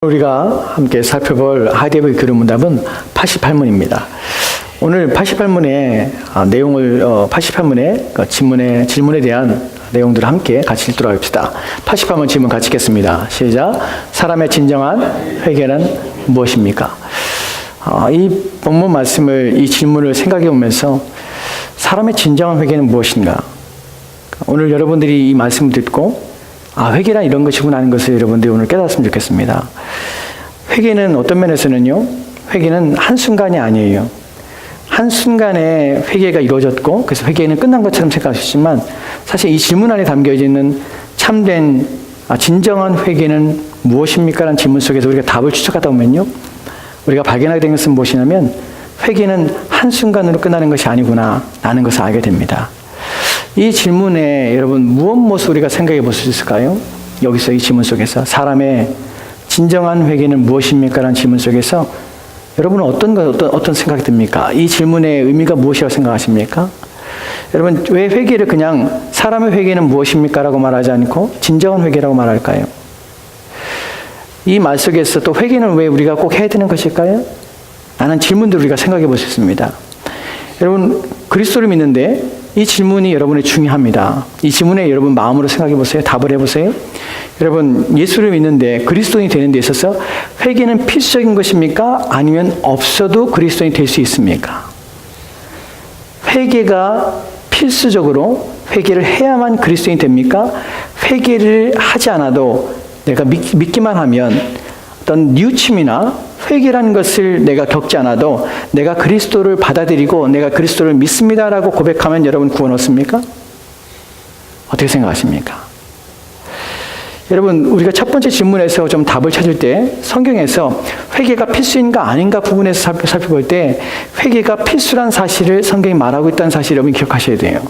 우리가 함께 살펴볼 하이데베르 교류문답은 88문입니다. 오늘 88문의 내용을 88문의 질문에 대한 내용들을 함께 같이 읽도록 합시다. 88문 질문 같이 읽겠습니다. 시작. 사람의 진정한 회개는 무엇입니까? 이 본문 말씀을, 이 질문을 생각해 보면서 사람의 진정한 회개는 무엇인가? 오늘 여러분들이 이 말씀을 듣고 회개란 이런 것이구나 하는 것을 여러분들이 오늘 깨달았으면 좋겠습니다. 회개는 어떤 면에서는요, 회개는 한순간이 아니에요. 한순간에 회개가 이루어졌고, 그래서 회개는 끝난 것처럼 생각하시지만, 사실 이 질문 안에 담겨져 있는 참된, 진정한 회개는 무엇입니까? 라는 질문 속에서 우리가 답을 추적하다 보면요, 우리가 발견하게 된 것은 무엇이냐면, 회개는 한순간으로 끝나는 것이 아니구나, 라는 것을 알게 됩니다. 이 질문에 여러분 무엇 우리가 생각해 볼 수 있을까요? 여기서 이 질문 속에서 사람의 진정한 회개는 무엇입니까? 라는 질문 속에서 여러분은 어떤 생각이 듭니까? 이 질문의 의미가 무엇이라고 생각하십니까? 여러분, 왜 회개를 그냥 사람의 회개는 무엇입니까? 라고 말하지 않고 진정한 회개라고 말할까요? 이 말 속에서 또 회개는 왜 우리가 꼭 해야 되는 것일까요? 라는 질문들을 우리가 생각해 볼 수 있습니다. 여러분, 그리스도를 믿는데 이 질문이 여러분의 중요합니다. 이 질문에 여러분 마음으로 생각해 보세요. 답을 해보세요. 여러분, 예수를 믿는데 그리스도인이 되는 데 있어서 회개는 필수적인 것입니까? 아니면 없어도 그리스도인이 될 수 있습니까? 회개가 필수적으로 회개를 해야만 그리스도인이 됩니까? 회개를 하지 않아도 내가 믿기만 하면 어떤 뉘우침이나 회개라는 것을 내가 겪지 않아도 내가 그리스도를 받아들이고 내가 그리스도를 믿습니다라고 고백하면 여러분 구원 얻습니까? 어떻게 생각하십니까? 여러분, 우리가 첫 번째 질문에서 좀 답을 찾을 때 성경에서 회개가 필수인가 아닌가 부분에서 살펴볼 때 회개가 필수란 사실을 성경이 말하고 있다는 사실을 여러분 기억하셔야 돼요.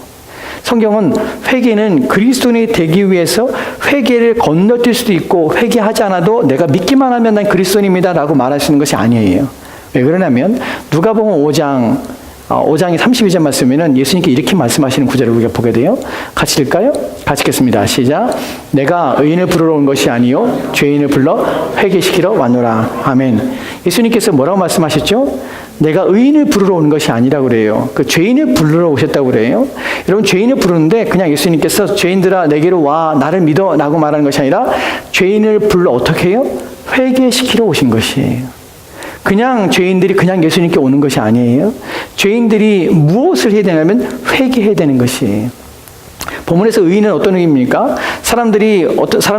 성경은 회개는 그리스도인이 되기 위해서 회개를 건너뛸 수도 있고 회개하지 않아도 내가 믿기만 하면 난 그리스도인입니다 라고 말할 수 있는 것이 아니에요. 왜 그러냐면 누가복음 5장의 32절 말씀에는 예수님께 이렇게 말씀하시는 구절을 우리가 보게 돼요. 같이 읽을까요? 같이 읽겠습니다. 시작. 내가 의인을 부르러 온 것이 아니요 죄인을 불러 회개시키러 왔노라. 아멘. 예수님께서 뭐라고 말씀하셨죠? 내가 의인을 부르러 온 것이 아니라고 그래요. 그 죄인을 부르러 오셨다고 그래요. 여러분, 죄인을 부르는데 그냥 예수님께서 죄인들아 내게로 와 나를 믿어 라고 말하는 것이 아니라 죄인을 불러 어떻게 해요? 회개시키러 오신 것이에요. 그냥 죄인들이 그냥 예수님께 오는 것이 아니에요. 죄인들이 무엇을 해야 되냐면 회개해야 되는 것이에요. 본문에서 의인은 어떤 의인입니까?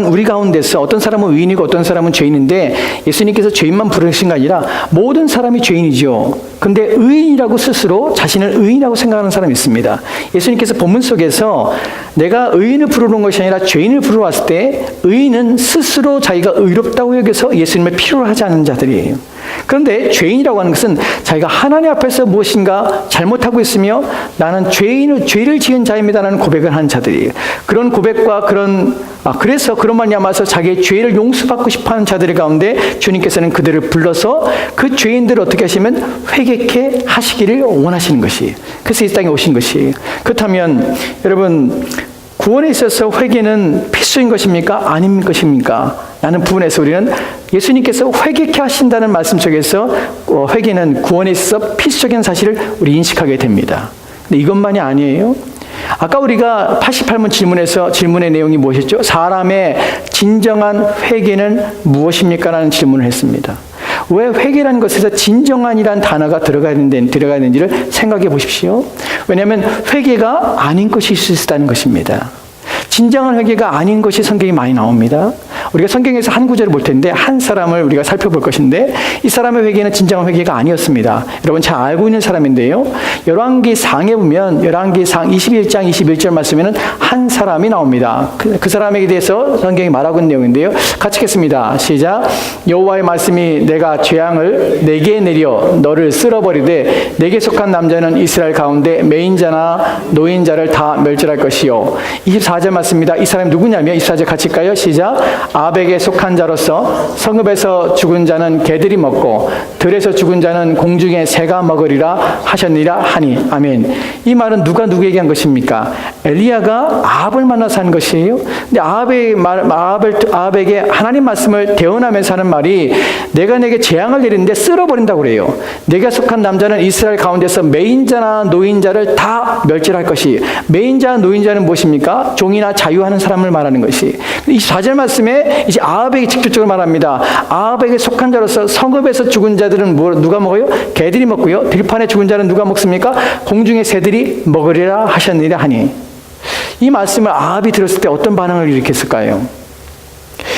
우리 가운데서 어떤 사람은 의인이고 어떤 사람은 죄인인데 예수님께서 죄인만 부르신 게 아니라 모든 사람이 죄인이죠. 근데 의인이라고 스스로 자신을 의인이라고 생각하는 사람이 있습니다. 예수님께서 본문 속에서 내가 의인을 부르러 온 것이 아니라 죄인을 부르러 왔을 때 의인은 스스로 자기가 의롭다고 여겨서 예수님을 필요로 하지 않는 자들이에요. 그런데 죄인이라고 하는 것은 자기가 하나님 앞에서 무엇인가 잘못하고 있으며 나는 죄를 지은 자입니다라는 고백을 하는 자들이에요. 그런 고백과 그래서 그런 말미암아서 자기의 죄를 용서받고 싶어하는 자들 가운데 주님께서는 그들을 불러서 그 죄인들을 어떻게 하시면 회개케 하시기를 원하시는 것이에요. 그래서 이 땅에 오신 것이에요. 그렇다면 여러분, 구원에 있어서 회개는 필수인 것입니까? 아닌 것입니까? 라는 부분에서 우리는 예수님께서 회개케 하신다는 말씀 속에서 회개는 구원에 있어서 필수적인 사실을 우리 인식하게 됩니다. 근데 이것만이 아니에요. 아까 우리가 88문 질문의 내용이 무엇이었죠? 사람의 진정한 회개는 무엇입니까? 라는 질문을 했습니다. 왜 회개라는 것에서 진정한이라는 단어가 들어가 있는지를 생각해 보십시오. 왜냐하면 회개가 아닌 것이 있을 수 있다는 것입니다. 진정한 회개가 아닌 것이 성경에 많이 나옵니다. 우리가 성경에서 한 구절을 볼 텐데 한 사람을 우리가 살펴볼 것인데 이 사람의 회개는 진정한 회개가 아니었습니다. 여러분 잘 알고 있는 사람인데요. 열왕기상에 보면 열왕기상 21장 21절 말씀에는 한 사람이 나옵니다. 그 사람에게 대해서 성경이 말하고 있는 내용인데요. 같이 읽겠습니다. 시작. 여호와의 말씀이 내가 재앙을 내게 내려 너를 쓸어버리되 내게 속한 남자는 이스라엘 가운데 매인자나 노인자를 다 멸절할 것이요. 24절 맞습니다. 이 사람이 누구냐면 24절 같이 읽까요? 시작. 아합에게 속한 자로서 성읍에서 죽은 자는 개들이 먹고 들에서 죽은 자는 공중의 새가 먹으리라 하셨느니라 하니. 아멘. 이 말은 누가 누구에게 한 것입니까? 엘리야가 아합을 만나서 한 것이에요. 근데 아합에게 하나님 말씀을 대언하면서 하는 말이, 내가 내게 재앙을 내리는데 쓸어버린다고 그래요. 내가 속한 남자는 이스라엘 가운데서 매인자나 노인자를 다 멸절할 것이. 매인자 노인자는 무엇입니까? 종이나 자유하는 사람을 말하는 것이. 이 4절 말씀에 이제 아합에게 직접적으로 말합니다. 아합에게 속한 자로서 성읍에서 죽은 자들은 누가 먹어요? 개들이 먹고요. 들판에 죽은 자는 누가 먹습니까? 공중의 새들이 먹으리라 하셨느니라 하니. 이 말씀을 아합이 들었을 때 어떤 반응을 일으켰을까요?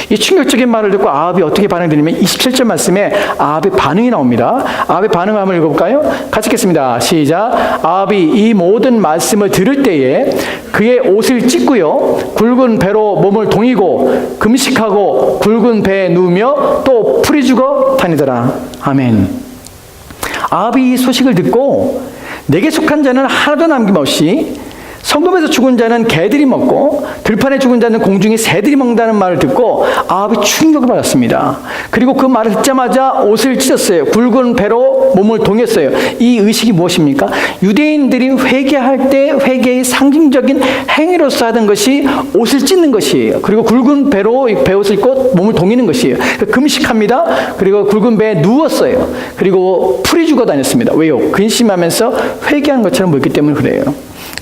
이 충격적인 말을 듣고 아합이 어떻게 반응드리면 27절 말씀에 아합의 반응이 나옵니다. 아합의 반응을 한번 읽어볼까요? 같이 읽겠습니다. 시작. 아합이 이 모든 말씀을 들을 때에 그의 옷을 찢고요, 굵은 배로 몸을 동이고 금식하고 굵은 배에 누우며 또 풀이 죽어 다니더라. 아멘. 아합이 이 소식을 듣고 내게 속한 자는 하나도 남김없이, 성읍에서 죽은 자는 개들이 먹고 들판에 죽은 자는 공중의 새들이 먹는다는 말을 듣고 아합이 충격을 받았습니다. 그리고 그 말을 듣자마자 옷을 찢었어요. 굵은 배로 몸을 동였어요. 이 의식이 무엇입니까? 유대인들이 회개할 때 회개의 상징적인 행위로서 하던 것이 옷을 찢는 것이에요. 그리고 굵은 배로 배옷을 입고 몸을 동이는 것이에요. 금식합니다. 그리고 굵은 배에 누웠어요. 그리고 풀이 죽어 다녔습니다. 왜요? 근심하면서 회개한 것처럼 보였기 때문에 그래요.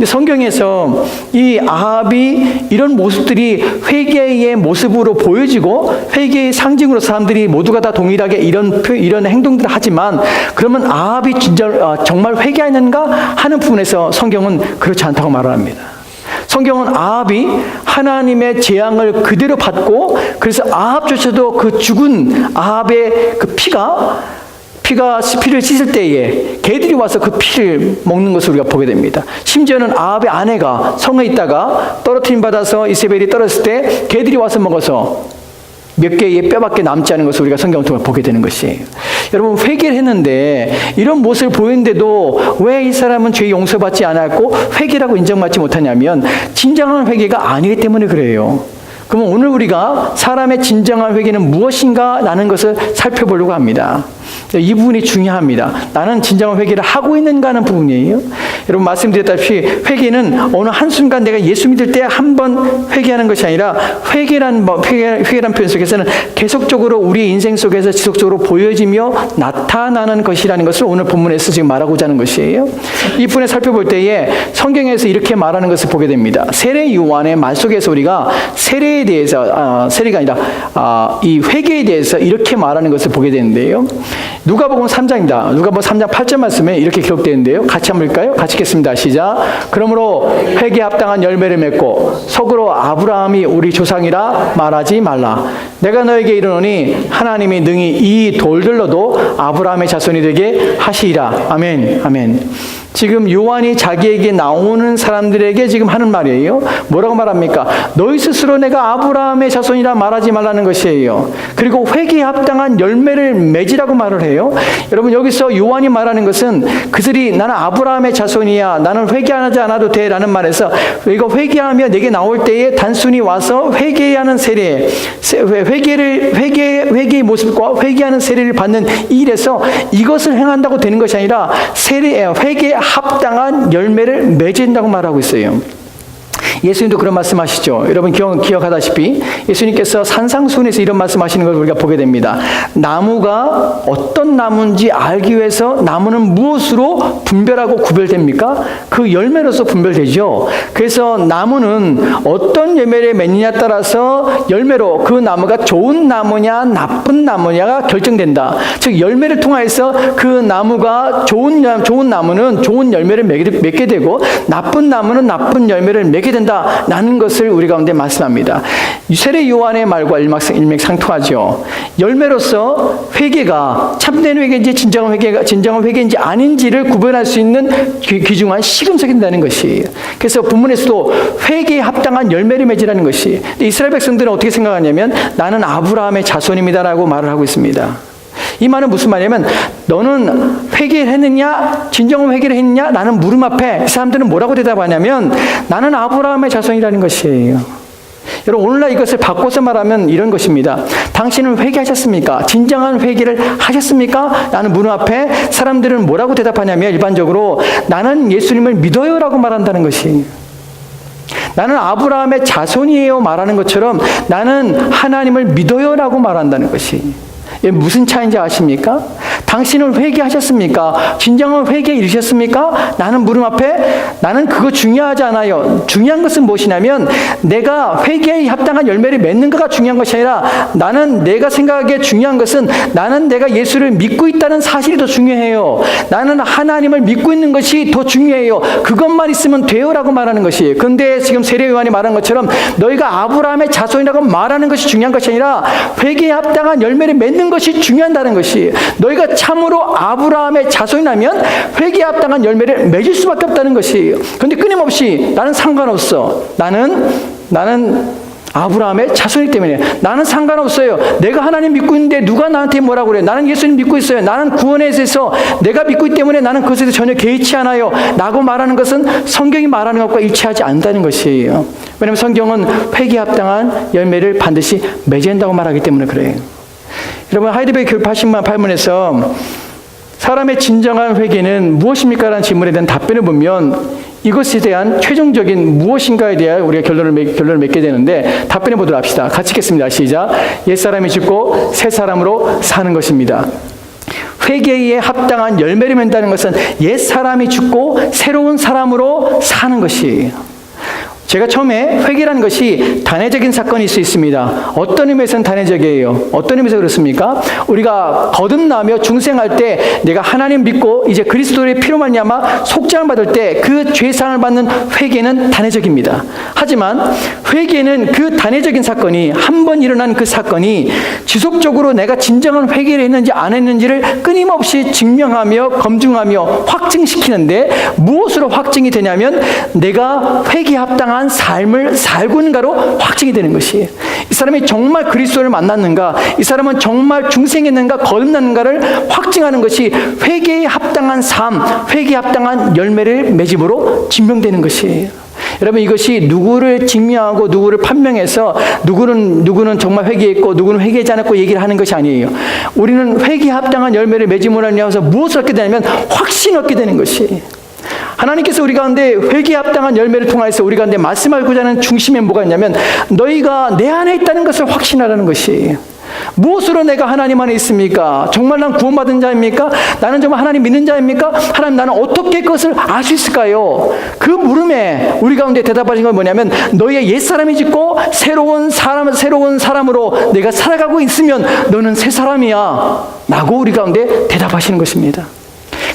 성경에서 이 아합이 이런 모습들이 회개의 모습으로 보여지고 회개의 상징으로 사람들이 모두가 다 동일하게 이런 행동들을 하지만, 그러면 아합이 진짜 정말 회개하는가 하는 부분에서 성경은 그렇지 않다고 말을 합니다. 성경은 아합이 하나님의 재앙을 그대로 받고, 그래서 아합조차도 그 죽은 아합의 그 피를 씻을 때에 개들이 와서 그 피를 먹는 것을 우리가 보게 됩니다. 심지어는 아합의 아내가 성에 있다가 떨어뜨림 받아서 이세벨이 떨어졌을 때 개들이 와서 먹어서 몇 개의 뼈밖에 남지 않은 것을 우리가 성경을 통해 보게 되는 것이에요. 여러분, 회개를 했는데 이런 모습을 보이는데도 왜 이 사람은 죄 용서받지 않았고 회개라고 인정받지 못하냐면, 진정한 회개가 아니기 때문에 그래요. 그러면 오늘 우리가 사람의 진정한 회개는 무엇인가 라는 것을 살펴보려고 합니다. 이 부분이 중요합니다. 나는 진정한 회개를 하고 있는가 하는 부분이에요. 여러분, 말씀드렸다시피 회개는 어느 한순간 내가 예수 믿을 때 한 번 회개하는 것이 아니라, 회개란 표현 속에서는 계속적으로 우리 인생 속에서 지속적으로 보여지며 나타나는 것이라는 것을 오늘 본문에서 지금 말하고자 하는 것이에요. 이 부분에 살펴볼 때에 성경에서 이렇게 말하는 것을 보게 됩니다. 세례 요한의 말 속에서 우리가 세례에 대해서, 세례가 아니라 이 회개에 대해서 이렇게 말하는 것을 보게 되는데요. 누가복음 3장입니다. 누가복음 3장 8절 말씀에 이렇게 기록되는데요. 같이 한번 읽을까요? 같이 읽겠습니다. 시작. 그러므로 회개에 합당한 열매를 맺고 속으로 아브라함이 우리 조상이라 말하지 말라. 내가 너에게 이르노니 하나님이 능히 이 돌들로도 아브라함의 자손이 되게 하시리라. 아멘. 아멘. 지금 요한이 자기에게 나오는 사람들에게 지금 하는 말이에요. 뭐라고 말합니까? 너희 스스로 내가 아브라함의 자손이라 말하지 말라는 것이에요. 그리고 회개에 합당한 열매를 맺으라고 말을 해요. 여러분, 여기서 요한이 말하는 것은 그들이 나는 아브라함의 자손이야, 나는 회개하지 않아도 돼 라는 말에서, 이거 회개하며 내게 나올 때에 단순히 와서 회개하는 세례, 회개의 모습과 회개하는 세례를 받는 이 일에서 이것을 행한다고 되는 것이 아니라 회개에 합당한 열매를 맺은다고 말하고 있어요. 예수님도 그런 말씀하시죠. 여러분 기억하다시피 예수님께서 산상수훈에서 이런 말씀하시는 걸 우리가 보게 됩니다. 나무가 어떤 나무인지 알기 위해서 나무는 무엇으로 분별하고 구별됩니까? 그 열매로서 분별되죠. 그래서 나무는 어떤 열매를 맺느냐에 따라서 열매로 그 나무가 좋은 나무냐 나쁜 나무냐가 결정된다. 즉 열매를 통해서 그 나무가 좋은 나무는 좋은 열매를 맺게 되고 나쁜 나무는 나쁜 열매를 맺게 된다. 라는 것을 우리 가운데 말씀합니다. 세례 요한의 말과 일맥상통하죠. 열매로서 회개가 참된 회개인지 진정한 회개인지 아닌지를 구별할 수 있는 귀중한 시금석이 된다는 것이에요. 그래서 본문에서도 회개에 합당한 열매를 맺으라는 것이, 이스라엘 백성들은 어떻게 생각하냐면 나는 아브라함의 자손입니다라고 말을 하고 있습니다. 이 말은 무슨 말이냐면, 너는 회개를 했느냐, 진정한 회개를 했느냐, 나는 물음 앞에 이 사람들은 뭐라고 대답하냐면 나는 아브라함의 자손이라는 것이에요. 여러분, 오늘날 이것을 바꿔서 말하면 이런 것입니다. 당신은 회개하셨습니까? 진정한 회개를 하셨습니까? 라는 문화 앞에 사람들은 뭐라고 대답하냐면 일반적으로 나는 예수님을 믿어요 라고 말한다는 것이, 나는 아브라함의 자손이에요 말하는 것처럼 나는 하나님을 믿어요 라고 말한다는 것이, 이게 무슨 차이인지 아십니까? 당신은 회개하셨습니까? 진정한 회개에 이르셨습니까? 나는 물음 앞에 나는 그거 중요하지 않아요. 중요한 것은 무엇이냐면 내가 회개에 합당한 열매를 맺는가가 중요한 것이 아니라 나는 내가 생각하기에 중요한 것은 나는 내가 예수를 믿고 있다는 사실이 더 중요해요. 나는 하나님을 믿고 있는 것이 더 중요해요. 그것만 있으면 돼요 라고 말하는 것이에요. 그런데 지금 세례요한이 말한 것처럼 너희가 아브라함의 자손이라고 말하는 것이 중요한 것이 아니라 회개에 합당한 열매를 맺는 것이 중요하다는 것이, 너희가 참으로 아브라함의 자손이라면 회개에 합당한 열매를 맺을 수밖에 없다는 것이에요. 그런데 끊임없이 나는 상관없어. 나는 아브라함의 자손이기 때문에 나는 상관없어요. 내가 하나님 믿고 있는데 누가 나한테 뭐라고 그래. 나는 예수님 믿고 있어요. 나는 구원에 대해서 내가 믿고 있기 때문에 나는 그것에 대해서 전혀 개의치 않아요 라고 말하는 것은 성경이 말하는 것과 일치하지 않는다는 것이에요. 왜냐하면 성경은 회개에 합당한 열매를 반드시 맺는다고 말하기 때문에 그래요. 여러분, 하이델베르크 교회 88문에서 사람의 진정한 회개는 무엇입니까? 라는 질문에 대한 답변을 보면 이것에 대한 최종적인 무엇인가에 대한 우리가 결론을 맺게 되는데, 답변해 보도록 합시다. 같이 읽겠습니다. 시작. 옛사람이 죽고 새 사람으로 사는 것입니다. 회개에 합당한 열매를 맺는다는 것은 옛사람이 죽고 새로운 사람으로 사는 것이에요. 제가 처음에 회개라는 것이 단회적인 사건일 수 있습니다. 어떤 의미에서는 단회적이에요. 어떤 의미에서 그렇습니까? 우리가 거듭나며 중생할 때 내가 하나님 믿고 이제 그리스도의 피로 말미암아 속죄함을 받을 때 그 죄사함을 받는 회개는 단회적입니다. 하지만 회개는 그 단회적인 사건이, 한 번 일어난 그 사건이 지속적으로 내가 진정한 회개를 했는지 안 했는지를 끊임없이 증명하며 검증하며 확증시키는데, 무엇으로 확증이 되냐면 내가 회개에 합당한 삶을 살고 있는가로 확증이 되는 것이에요. 이 사람이 정말 그리스도를 만났는가, 이 사람은 정말 중생했는가, 거듭났는가를 확증하는 것이 회개에 합당한 삶, 회개에 합당한 열매를 맺음으로 증명되는 것이에요. 여러분, 이것이 누구를 증명하고 누구를 판명해서 누구는 정말 회개했고 누구는 회개하지 않았고 얘기를 하는 것이 아니에요. 우리는 회개에 합당한 열매를 맺음으로 인해서 무엇을 얻게 되냐면 확신을 얻게 되는 것이에요. 하나님께서 우리 가운데 회개에 합당한 열매를 통해서 우리 가운데 말씀하고자 하는 중심에 뭐가 있냐면 너희가 내 안에 있다는 것을 확신하라는 것이에요. 무엇으로 내가 하나님 안에 있습니까? 정말 난 구원받은 자입니까? 나는 정말 하나님 믿는 자입니까? 하나님, 나는 어떻게 그것을 알 수 있을까요? 그 물음에 우리 가운데 대답하신 건 뭐냐면 너희의 옛사람이 짓고 새로운 사람으로 내가 살아가고 있으면 너는 새 사람이야 라고 우리 가운데 대답하시는 것입니다.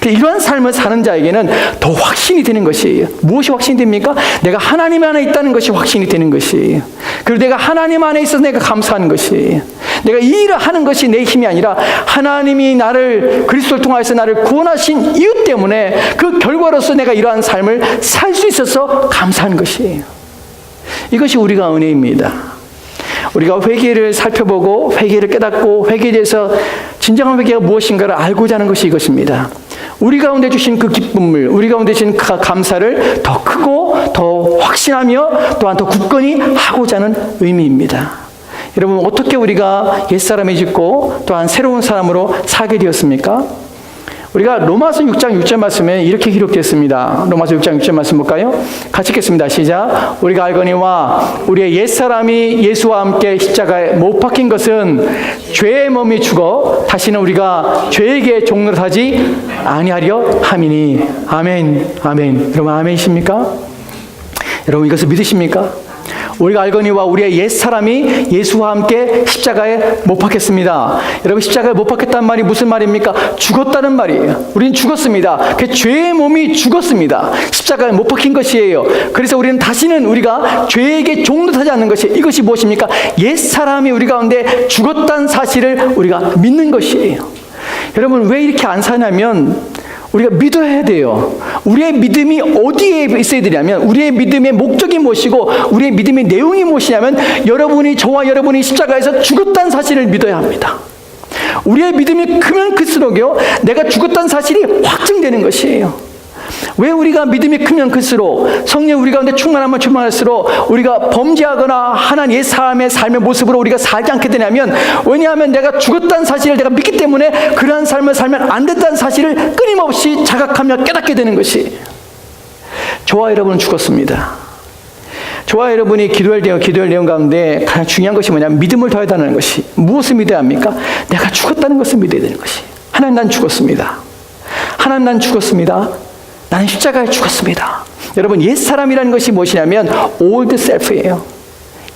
이러한 삶을 사는 자에게는 더 확신이 되는 것이에요. 무엇이 확신이 됩니까? 내가 하나님 안에 있다는 것이 확신이 되는 것이에요. 그리고 내가 하나님 안에 있어서 내가 감사하는 것이에요. 내가 이 일을 하는 것이 내 힘이 아니라 하나님이 나를 그리스도를 통하여서 나를 구원하신 이유 때문에 그 결과로서 내가 이러한 삶을 살 수 있어서 감사하는 것이에요. 이것이 우리가 은혜입니다. 우리가 회개를 살펴보고 회개를 깨닫고 회개에 대해서 진정한 회개가 무엇인가를 알고자 하는 것이 이것입니다. 우리 가운데 주신 그 기쁨을, 우리 가운데 주신 그 감사를 더 크고 더 확신하며 또한 더 굳건히 하고자 하는 의미입니다. 여러분, 어떻게 우리가 옛사람이 짓고 또한 새로운 사람으로 살게 되었습니까? 우리가 로마서 6장 6절 말씀에 이렇게 기록되었습니다. 로마서 6장 6절 말씀 볼까요? 같이 읽겠습니다. 시작. 우리가 알거니와 우리의 옛사람이 예수와 함께 십자가에 못 박힌 것은 죄의 몸이 죽어 다시는 우리가 죄에게 종노릇하지 아니하려 함이니. 아멘. 아멘. 여러분, 아멘이십니까? 여러분, 이것을 믿으십니까? 우리가 알거니와 우리의 옛사람이 예수와 함께 십자가에 못 박혔습니다. 여러분, 십자가에 못 박혔다는 말이 무슨 말입니까? 죽었다는 말이에요. 우리는 죽었습니다. 그 죄의 몸이 죽었습니다. 십자가에 못 박힌 것이에요. 그래서 우리는 다시는 우리가 죄에게 종노릇하지 않는 것이, 이것이 무엇입니까? 옛사람이 우리 가운데 죽었다는 사실을 우리가 믿는 것이에요. 여러분, 왜 이렇게 안 사냐면 우리가 믿어야 돼요. 우리의 믿음이 어디에 있어야 되냐면, 우리의 믿음의 목적이 무엇이고 우리의 믿음의 내용이 무엇이냐면 저와 여러분이 십자가에서 죽었다는 사실을 믿어야 합니다. 우리의 믿음이 크면 클수록요 내가 죽었다는 사실이 확증되는 것이에요. 왜 우리가 믿음이 크면 클수록 성령 우리 가운데 충만하면 충만할수록 우리가 범죄하거나 하나님 옛 삶의 모습으로 우리가 살지 않게 되냐면, 왜냐하면 내가 죽었다는 사실을 내가 믿기 때문에 그러한 삶을 살면 안 된다는 사실을 끊임없이 자각하며 깨닫게 되는 것이. 저와 여러분은 죽었습니다. 저와 여러분이 기도할 내용 가운데 가장 중요한 것이 뭐냐면 믿음을 더해야 한다는 것이. 무엇을 믿어야 합니까? 내가 죽었다는 것을 믿어야 되는 것이. 하나님, 난 죽었습니다. 하나님, 난 죽었습니다. 나는 십자가에 죽었습니다. 여러분, 옛사람이라는 것이 무엇이냐면 old self예요.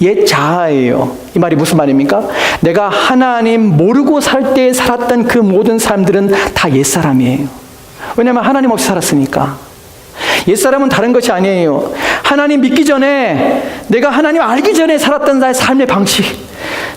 옛 자아예요. 이 말이 무슨 말입니까? 내가 하나님 모르고 살 때 살았던 그 모든 사람들은 다 옛사람이에요. 왜냐하면 하나님 없이 살았으니까. 옛사람은 다른 것이 아니에요. 하나님 믿기 전에, 내가 하나님 알기 전에 살았던 나의 삶의 방식,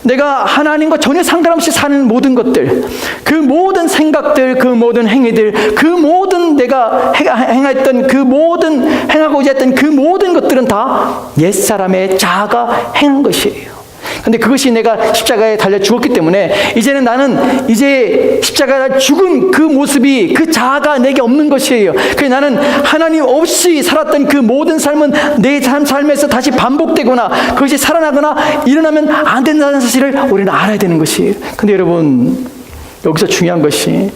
내가 하나님과 전혀 상관없이 사는 모든 것들, 그 모든 생각들, 그 모든 행위들, 그 모든 내가 행했던 그 모든, 행하고자 했던 그 모든 것들은 다 옛사람의 자아가 행한 것이에요. 근데 그것이 내가 십자가에 달려 죽었기 때문에 이제는 나는 이제 십자가에 죽은 그 모습이, 그 자아가 내게 없는 것이에요. 그래서 나는 하나님 없이 살았던 그 모든 삶은 내 삶에서 다시 반복되거나 그것이 살아나거나 일어나면 안 된다는 사실을 우리는 알아야 되는 것이에요. 근데 여러분, 여기서 중요한 것이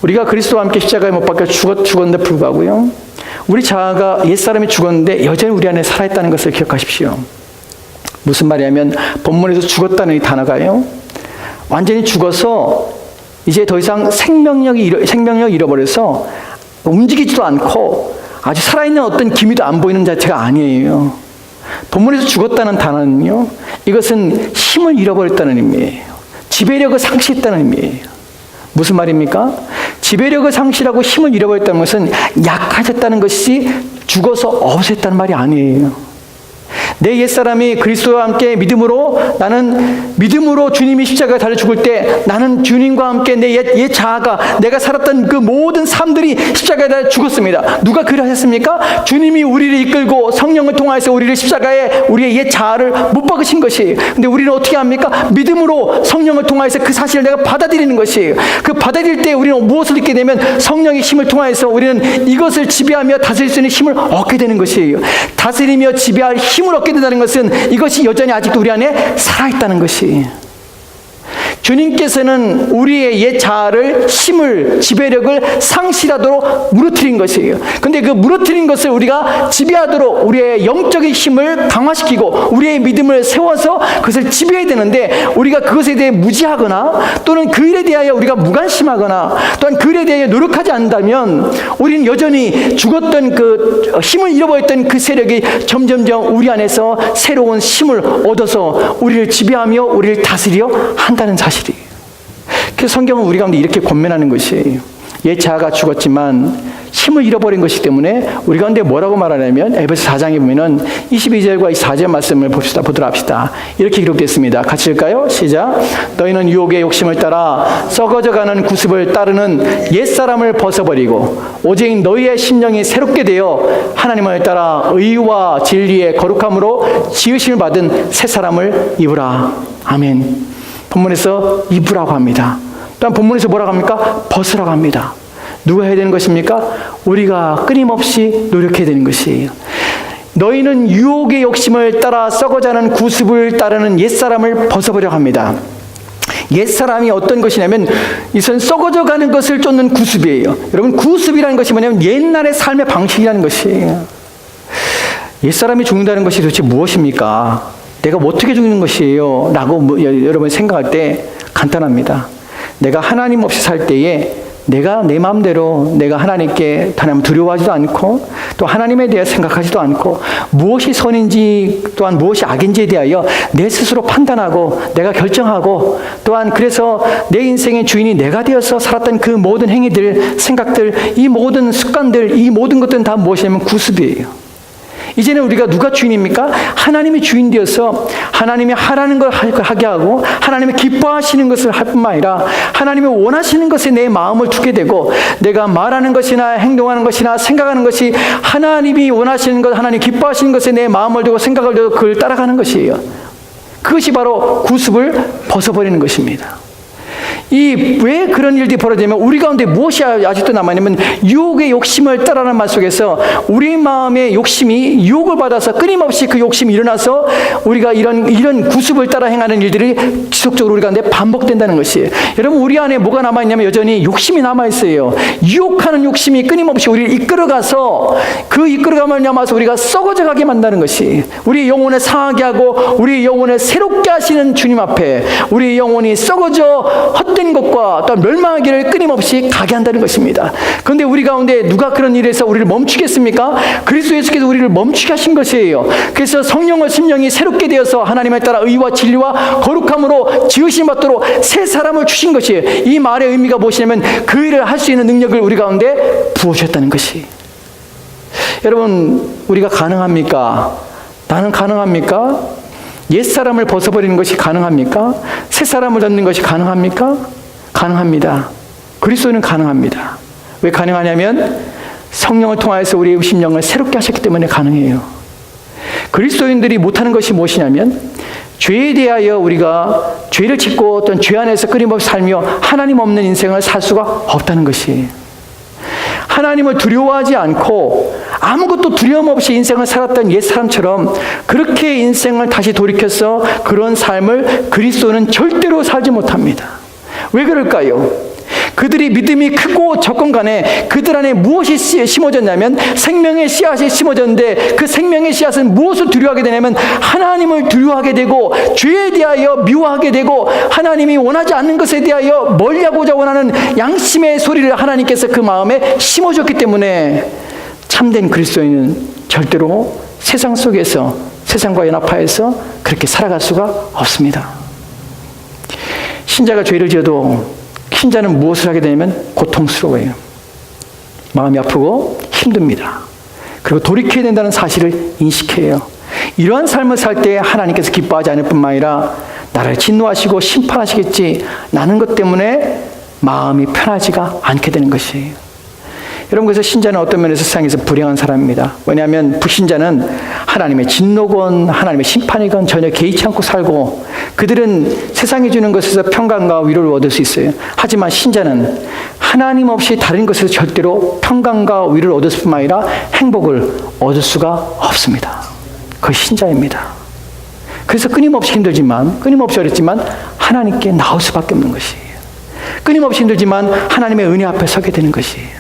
우리가 그리스도와 함께 십자가에 못 박혀 죽었는데 불구하고요, 우리 자아가 옛사람이 죽었는데 여전히 우리 안에 살아있다는 것을 기억하십시오. 무슨 말이냐면 본문에서 죽었다는 이 단어가요, 완전히 죽어서 이제 더 이상 생명력 잃어버려서 움직이지도 않고 아주 살아있는 어떤 기미도 안 보이는 자체가 아니에요. 본문에서 죽었다는 단어는요, 이것은 힘을 잃어버렸다는 의미예요. 지배력을 상실했다는 의미예요. 무슨 말입니까? 지배력을 상실하고 힘을 잃어버렸다는 것은 약해졌다는 것이 죽어서 없었다는 말이 아니에요. 내 옛사람이 그리스도와 함께 나는 믿음으로 주님이 십자가에 달려 죽을 때 나는 주님과 함께 내 옛 자아가, 내가 살았던 그 모든 삶들이 십자가에 달려 죽었습니다. 누가 그를 하셨습니까? 주님이 우리를 이끌고 성령을 통하여서 우리를 십자가에 우리의 옛 자아를 못 박으신 것이에요. 근데 우리는 어떻게 합니까? 믿음으로 성령을 통하여서 그 사실을 내가 받아들이는 것이에요. 그 받아들일 때 우리는 무엇을 잊게 되면 성령의 힘을 통하여서 우리는 이것을 지배하며 다스릴 수 있는 힘을 얻게 되는 것이에요. 다스리며 지배할 힘을 얻게 된다는 것은 이것이 여전히 아직도 우리 안에 살아있다는 것이. 주님께서는 우리의 옛 자아를, 힘을, 지배력을 상실하도록 무너뜨린 것이에요. 근데 그 무너뜨린 것을 우리가 지배하도록 우리의 영적인 힘을 강화시키고 우리의 믿음을 세워서 그것을 지배해야 되는데, 우리가 그것에 대해 무지하거나 또는 그 일에 대하여 우리가 무관심하거나 또한 그 일에 대하여 노력하지 않는다면 우리는 여전히 죽었던 그 힘을 잃어버렸던 그 세력이 점점점 우리 안에서 새로운 힘을 얻어서 우리를 지배하며 우리를 다스려 한다는 사실이에요. 그래서 성경은 우리 가운데 이렇게 권면하는 것이에요. 옛 자아가 죽었지만 힘을 잃어버린 것이기 때문에 우리 가운데 뭐라고 말하냐면, 에베소 4장에 보면은 22절과 24절 말씀을 보도록 합시다. 이렇게 기록됐습니다. 같이 읽을까요? 시작. 너희는 유혹의 욕심을 따라 썩어져가는 구습을 따르는 옛사람을 벗어버리고 오직 너희의 심령이 새롭게 되어 하나님을 따라 의와 진리의 거룩함으로 지으심을 받은 새 사람을 입으라. 아멘. 본문에서 입으라고 합니다. 또한 본문에서 뭐라고 합니까? 벗으라고 합니다. 누가 해야 되는 것입니까? 우리가 끊임없이 노력해야 되는 것이에요. 너희는 유혹의 욕심을 따라 썩어가는 구습을 따르는 옛사람을 벗어버려야 합니다. 옛사람이 어떤 것이냐면 이것은 썩어져가는 것을 쫓는 구습이에요. 여러분, 구습이라는 것이 뭐냐면 옛날의 삶의 방식이라는 것이에요. 옛사람이 죽는다는 것이 도대체 무엇입니까? 내가 어떻게 죽는 것이에요? 라고 여러분 생각할 때 간단합니다. 내가 하나님 없이 살 때에 내가 내 마음대로 내가 하나님께 두려워하지도 않고 또 하나님에 대해 생각하지도 않고 무엇이 선인지 또한 무엇이 악인지에 대하여 내 스스로 판단하고 내가 결정하고, 또한 그래서 내 인생의 주인이 내가 되어서 살았던 그 모든 행위들, 생각들, 이 모든 습관들, 이 모든 것들은 다 무엇이냐면 구습이에요. 이제는 우리가 누가 주인입니까? 하나님이 주인 되어서 하나님이 하라는 걸 하게 하고 하나님이 기뻐하시는 것을 할 뿐만 아니라 하나님이 원하시는 것에 내 마음을 두게 되고, 내가 말하는 것이나 행동하는 것이나 생각하는 것이 하나님이 원하시는 것, 하나님 기뻐하시는 것에 내 마음을 두고 생각을 두고 그걸 따라가는 것이에요. 그것이 바로 구습을 벗어버리는 것입니다. 왜 그런 일들이 벌어지냐면 우리 가운데 무엇이 아직도 남아있냐면 유혹의 욕심을 따라하는 말 속에서 우리 마음의 욕심이 유혹을 받아서 끊임없이 그 욕심이 일어나서 우리가 이런 구습을 따라 행하는 일들이 지속적으로 우리 가운데 반복된다는 것이에요. 여러분, 우리 안에 뭐가 남아있냐면 여전히 욕심이 남아있어요. 유혹하는 욕심이 끊임없이 우리를 이끌어가서 그 이끌어감을 남아서 우리가 썩어져 가게 만드는 것이, 우리 영혼을 상하게 하고 우리 영혼을 새롭게 하시는 주님 앞에 우리 영혼이 썩어져 헛된 것과 또 멸망하기를 끊임없이 가게 한다는 것입니다. 그런데 우리 가운데 누가 그런 일에서 우리를 멈추겠습니까? 그리스도 예수께서 우리를 멈추게 하신 것이에요. 그래서 성령과 심령이 새롭게 되어서 하나님에 따라 의와 진리와 거룩함으로 지으심 받도록 새 사람을 주신 것이에요. 이 말의 의미가 무엇이냐면 그 일을 할 수 있는 능력을 우리 가운데 부어주셨다는 것이. 여러분, 우리가 가능합니까? 나는 가능합니까? 옛사람을 벗어버리는 것이 가능합니까? 새사람을 얻는 것이 가능합니까? 가능합니다. 그리스도는 가능합니다. 왜 가능하냐면 성령을 통하여서 우리의 심령을 새롭게 하셨기 때문에 가능해요. 그리스도인들이 못하는 것이 무엇이냐면 죄에 대하여 우리가 죄를 짓고 어떤 죄 안에서 끊임없이 살며 하나님 없는 인생을 살 수가 없다는 것이에요. 하나님을 두려워하지 않고 아무것도 두려움 없이 인생을 살았던 옛사람처럼 그렇게 인생을 다시 돌이켜서 그런 삶을 그리스도는 절대로 살지 못합니다. 왜 그럴까요? 그들이 믿음이 크고 적건 간에 그들 안에 무엇이 심어졌냐면 생명의 씨앗이 심어졌는데 그 생명의 씨앗은 무엇을 두려워하게 되냐면 하나님을 두려워하게 되고 죄에 대하여 미워하게 되고 하나님이 원하지 않는 것에 대하여 멀리하고자 원하는 양심의 소리를 하나님께서 그 마음에 심어줬기 때문에 참된 그리스도인은 절대로 세상 속에서 세상과 연합하여서 그렇게 살아갈 수가 없습니다. 신자가 죄를 지어도 신자는 무엇을 하게 되냐면 고통스러워요. 마음이 아프고 힘듭니다. 그리고 돌이켜야 된다는 사실을 인식해요. 이러한 삶을 살 때 하나님께서 기뻐하지 않을 뿐만 아니라 나를 진노하시고 심판하시겠지, 나는 것 때문에 마음이 편하지가 않게 되는 것이에요. 여러분, 그래서 신자는 어떤 면에서 세상에서 불행한 사람입니다. 왜냐하면 불신자는 하나님의 진노건 하나님의 심판이건 전혀 개의치 않고 살고 그들은 세상이 주는 것에서 평강과 위로를 얻을 수 있어요. 하지만 신자는 하나님 없이 다른 것에서 절대로 평강과 위로를 얻을 뿐만 아니라 행복을 얻을 수가 없습니다. 그것이 신자입니다. 그래서 끊임없이 힘들지만, 끊임없이 어렵지만 하나님께 나올 수밖에 없는 것이에요. 끊임없이 힘들지만 하나님의 은혜 앞에 서게 되는 것이에요.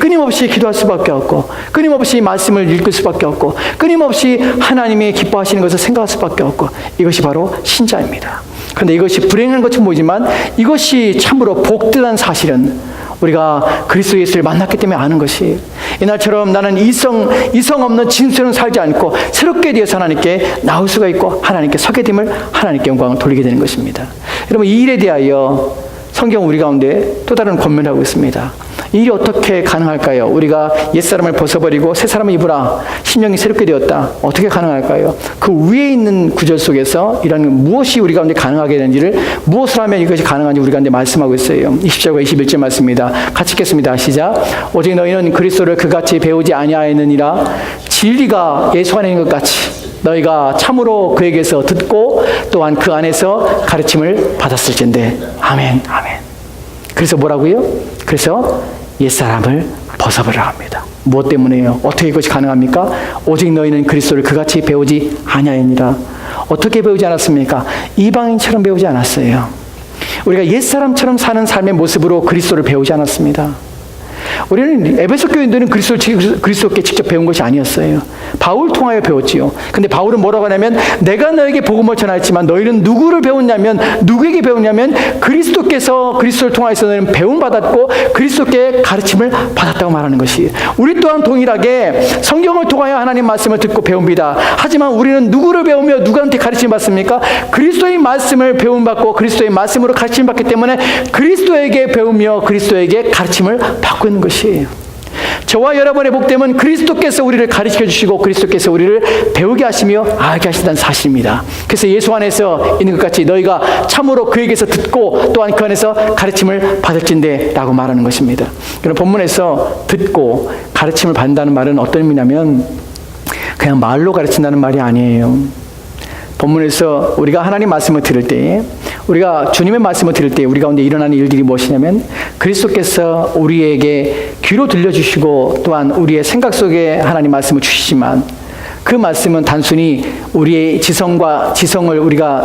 끊임없이 기도할 수밖에 없고 끊임없이 말씀을 읽을 수밖에 없고 끊임없이 하나님이 기뻐하시는 것을 생각할 수밖에 없고, 이것이 바로 신자입니다. 그런데 이것이 불행한 것처럼 보이지만 이것이 참으로 복되다는 사실은 우리가 그리스도 예수를 만났기 때문에 아는 것이, 이날처럼 나는 이성 없는 진수는 살지 않고 새롭게 되어서 하나님께 나올 수가 있고 하나님께 서게 됨을 하나님께 영광을 돌리게 되는 것입니다. 여러분, 이 일에 대하여 성경 우리 가운데 또 다른 권면을 하고 있습니다. 이 일이 어떻게 가능할까요? 우리가 옛사람을 벗어버리고 새사람을 입으라, 심령이 새롭게 되었다. 어떻게 가능할까요? 그 위에 있는 구절 속에서 이런 무엇이 우리 가운데 가능하게 되는지를, 무엇을 하면 이것이 가능한지 우리 가운데 말씀하고 있어요. 20절과 21절 말씀입니다. 같이 읽겠습니다. 시작. 오직 너희는 그리스도를 그같이 배우지 아니하였느니라. 진리가 예수 안에 있는 것 같이 너희가 참으로 그에게서 듣고 또한 그 안에서 가르침을 받았을진데. 아멘, 아멘. 그래서 뭐라고요? 그래서 옛사람을 벗어버리라 합니다. 무엇 때문에요? 어떻게 이것이 가능합니까? 오직 너희는 그리스도를 그같이 배우지 아니하였느니라. 어떻게 배우지 않았습니까? 이방인처럼 배우지 않았어요. 우리가 옛사람처럼 사는 삶의 모습으로 그리스도를 배우지 않았습니다. 우리는 에베소 교인들은 그리스도께 직접 배운 것이 아니었어요. 바울 통하여 배웠지요. 근데 바울은 뭐라고 하냐면 내가 너에게 복음을 전하였지만 너희는 누구를 배웠냐면, 누구에게 배웠냐면 그리스도께서 그리스도를 통하여서 너희는 배움 받았고 그리스도께 가르침을 받았다고 말하는 것이, 우리 또한 동일하게 성경을 통하여 하나님 말씀을 듣고 배웁니다. 하지만 우리는 누구를 배우며 누구한테 가르침 받습니까? 그리스도의 말씀을 배움 받고 그리스도의 말씀으로 가르침 받기 때문에 그리스도에게 배우며 그리스도에게 가르침을 받고 있는 것이에요. 저와 여러분의 복됨은 그리스도께서 우리를 가르쳐 주시고 그리스도께서 우리를 배우게 하시며 알게 하신다는 사실입니다. 그래서 예수 안에서 있는 것 같이 너희가 참으로 그에게서 듣고 또한 그 안에서 가르침을 받을진대 라고 말하는 것입니다. 그럼 본문에서 듣고 가르침을 받는다는 말은 어떤 의미냐면 그냥 말로 가르친다는 말이 아니에요. 본문에서 우리가 하나님 말씀을 들을 때에, 우리가 주님의 말씀을 들을 때 우리 가운데 일어나는 일들이 무엇이냐면, 그리스도께서 우리에게 귀로 들려주시고 또한 우리의 생각 속에 하나님 말씀을 주시지만, 그 말씀은 단순히 우리의 지성을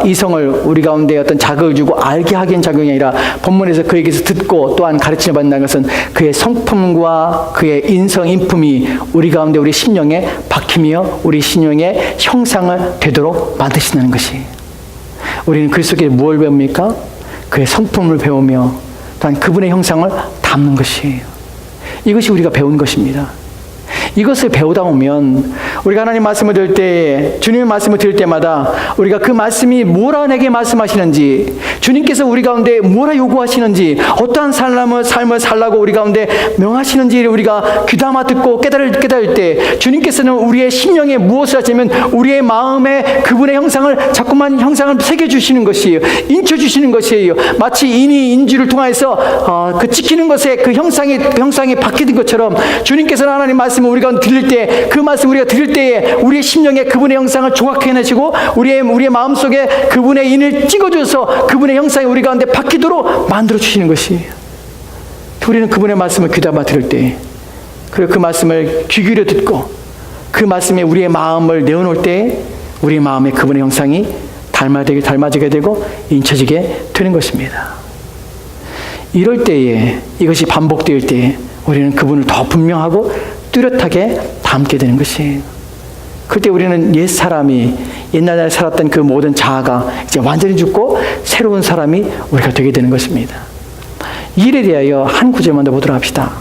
이성을 우리 가운데 어떤 자극을 주고 알게 하기 위한 작용이 아니라, 본문에서 그에게서 듣고 또한 가르침을 받는다는 것은 그의 성품과 그의 인품이 우리 가운데 우리 심령에 박히며 우리 심령의 형상을 되도록 만드신다는 것이. 우리는 그리스도께 무엇을 배웁니까? 그의 성품을 배우며 또한 그분의 형상을 담는 것이에요. 이것이 우리가 배운 것입니다. 이것을 배우다 보면 우리가 하나님 말씀을 들을 때, 주님의 말씀을 들을 때마다 우리가 그 말씀이 뭐라 내게 말씀하시는지, 주님께서 우리 가운데 뭐라 요구하시는지, 어떠한 삶을 살라고 우리 가운데 명하시는지를 우리가 귀담아 듣고 깨달을 때, 주님께서는 우리의 심령에 무엇을 하시면 우리의 마음에 그분의 형상을 자꾸만 형상을 새겨주시는 것이에요. 인쳐주시는 것이에요. 마치 인이 인주를 통해서 그 찍히는 것에 그 형상이 바뀌는 것처럼, 주님께서는 하나님 말씀을 우리 가운데 들릴 때, 그 말씀 우리가 들을 때에 우리의 심령에 그분의 형상을 종합해 내시고 우리의 마음속에 그분의 인을 찍어줘서 그분의 형상이 우리 가운데 바뀌도록 만들어 주시는 것이에요. 우리는 그분의 말씀을 귀담아 들을 때, 그리고 그 말씀을 귀 기울여 듣고 그 말씀에 우리의 마음을 내어놓을 때 우리 마음에 그분의 형상이 닮아지게 되고 인쳐지게 되는 것입니다. 이럴 때에, 이것이 반복될 때에 우리는 그분을 더 분명하고 뚜렷하게 담게 되는 것이에요. 그때 우리는 옛날에 살았던 그 모든 자아가 이제 완전히 죽고 새로운 사람이 우리가 되게 되는 것입니다. 이 일에 대하여 한 구절만 더 보도록 합시다.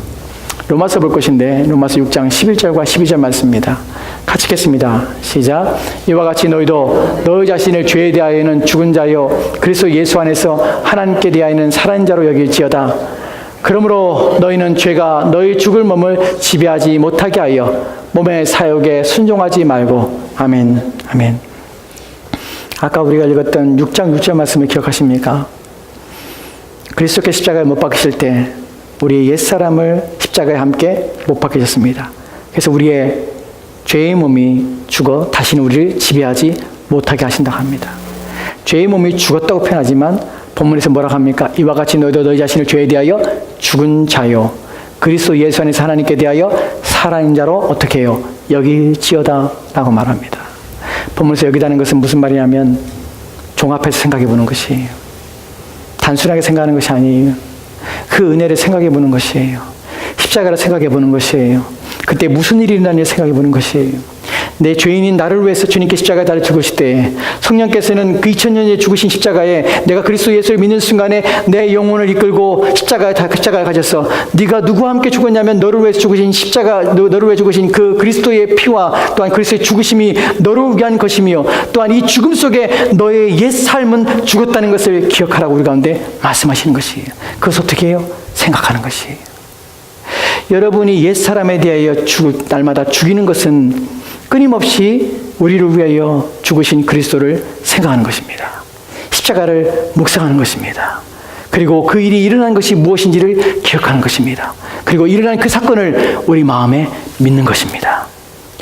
로마서 볼 것인데, 로마서 6장 11절과 12절 말씀입니다. 같이 읽겠습니다. 시작. 이와 같이 너희도 너희 자신을 죄에 대하여는 죽은 자요 그리스도 예수 안에서 하나님께 대하여는 살아있는 자로 여길지어다. 그러므로 너희는 죄가 너희 죽을 몸을 지배하지 못하게 하여 몸의 사욕에 순종하지 말고. 아멘. 아멘. 아까 우리가 읽었던 6장 6절 말씀을 기억하십니까? 그리스도께 십자가에 못 박히실 때 우리의 옛사람을 십자가에 함께 못 박히셨습니다. 그래서 우리의 죄의 몸이 죽어 다시는 우리를 지배하지 못하게 하신다고 합니다. 죄의 몸이 죽었다고 표현하지만 본문에서 뭐라고 합니까? 이와 같이 너희도 너희 자신을 죄에 대하여 죽은 자요 그리스도 예수 안에서 하나님께 대하여 살아있는 자로 어떻게 해요? 여길지어다 라고 말합니다. 본문에서 여기다는 것은 무슨 말이냐면, 종합해서 생각해 보는 것이에요. 단순하게 생각하는 것이 아니에요. 그 은혜를 생각해 보는 것이에요. 십자가를 생각해 보는 것이에요. 그때 무슨 일이 일어나는지 생각해 보는 것이에요. 내 죄인인 나를 위해서 주님께 십자가에 달려 죽으실 때, 성령께서는 그 2000년 전에 죽으신 십자가에 내가 그리스도 예수를 믿는 순간에 내 영혼을 이끌고 십자가에 가셔서, 네가 누구와 함께 죽었냐면 너를 위해서 죽으신 너를 위해 죽으신 그 그리스도의 피와 또한 그리스도의 죽으심이 너를 위한 것이며, 또한 이 죽음 속에 너의 옛 삶은 죽었다는 것을 기억하라고 우리 가운데 말씀하시는 것이에요. 그것을 어떻게 해요? 생각하는 것이에요. 여러분이 옛 사람에 대하여 날마다 죽이는 것은 끊임없이 우리를 위하여 죽으신 그리스도를 생각하는 것입니다. 십자가를 묵상하는 것입니다. 그리고 그 일이 일어난 것이 무엇인지를 기억하는 것입니다. 그리고 일어난 그 사건을 우리 마음에 믿는 것입니다.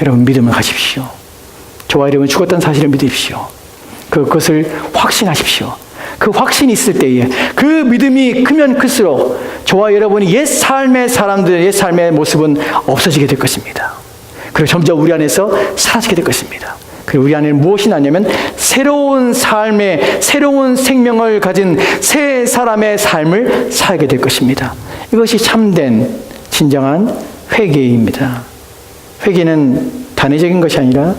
여러분, 믿음을 가십시오. 저와 여러분 죽었다는 사실을 믿으십시오. 그것을 확신하십시오. 그 확신이 있을 때에, 그 믿음이 크면 클수록 저와 여러분이 옛 삶의 모습은 없어지게 될 것입니다. 그리고 점점 우리 안에서 사라지게 될 것입니다. 그리고 우리 안에는 무엇이 나냐면, 새로운 생명을 가진 새 사람의 삶을 살게 될 것입니다. 이것이 참된 진정한 회개입니다. 회개는 단회적인 것이 아니라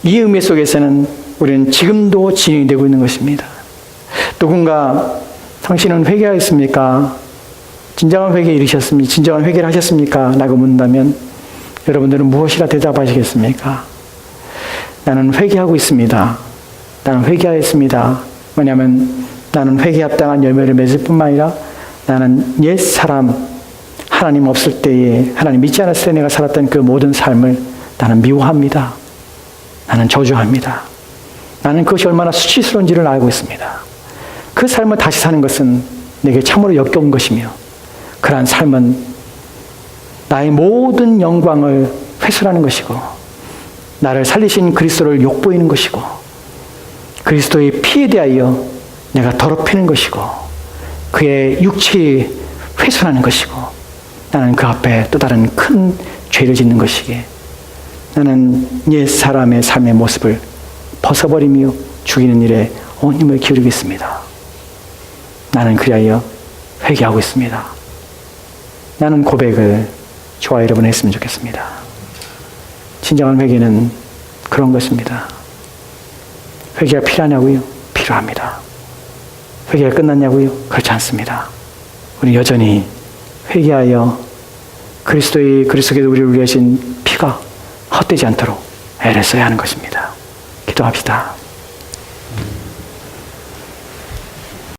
이 의미 속에서는 우리는 지금도 진행이 되고 있는 것입니다. 누군가 당신은 회개하였습니까? 진정한 회개에 이르셨습니까? 진정한 회개를 하셨습니까? 라고 묻는다면 여러분들은 무엇이라 대답하시겠습니까? 나는 회개하고 있습니다. 나는 회개하였습니다. 뭐냐면 나는 회개합당한 열매를 맺을 뿐만 아니라 나는 옛 사람, 하나님 없을 때에, 하나님 믿지 않았을 때 내가 살았던 그 모든 삶을 나는 미워합니다. 나는 저주합니다. 나는 그것이 얼마나 수치스러운지를 알고 있습니다. 그 삶을 다시 사는 것은 내게 참으로 역겨운 것이며, 그러한 삶은 나의 모든 영광을 훼손하는 것이고, 나를 살리신 그리스도를 욕보이는 것이고, 그리스도의 피에 대하여 내가 더럽히는 것이고 그의 육체에 훼손하는 것이고 나는 그 앞에 또 다른 큰 죄를 짓는 것이기에 나는 옛 사람의 삶의 모습을 벗어버리며 죽이는 일에 온 힘을 기울이겠습니다. 나는 그리하여 회개하고 있습니다. 나는 고백을 저와 여러분 했으면 좋겠습니다. 진정한 회개는 그런 것입니다. 회개가 필요하냐고요? 필요합니다. 회개가 끝났냐고요? 그렇지 않습니다. 우리 여전히 회개하여 그리스도께서 우리를 위하신 피가 헛되지 않도록 애를 써야 하는 것입니다. 기도합시다.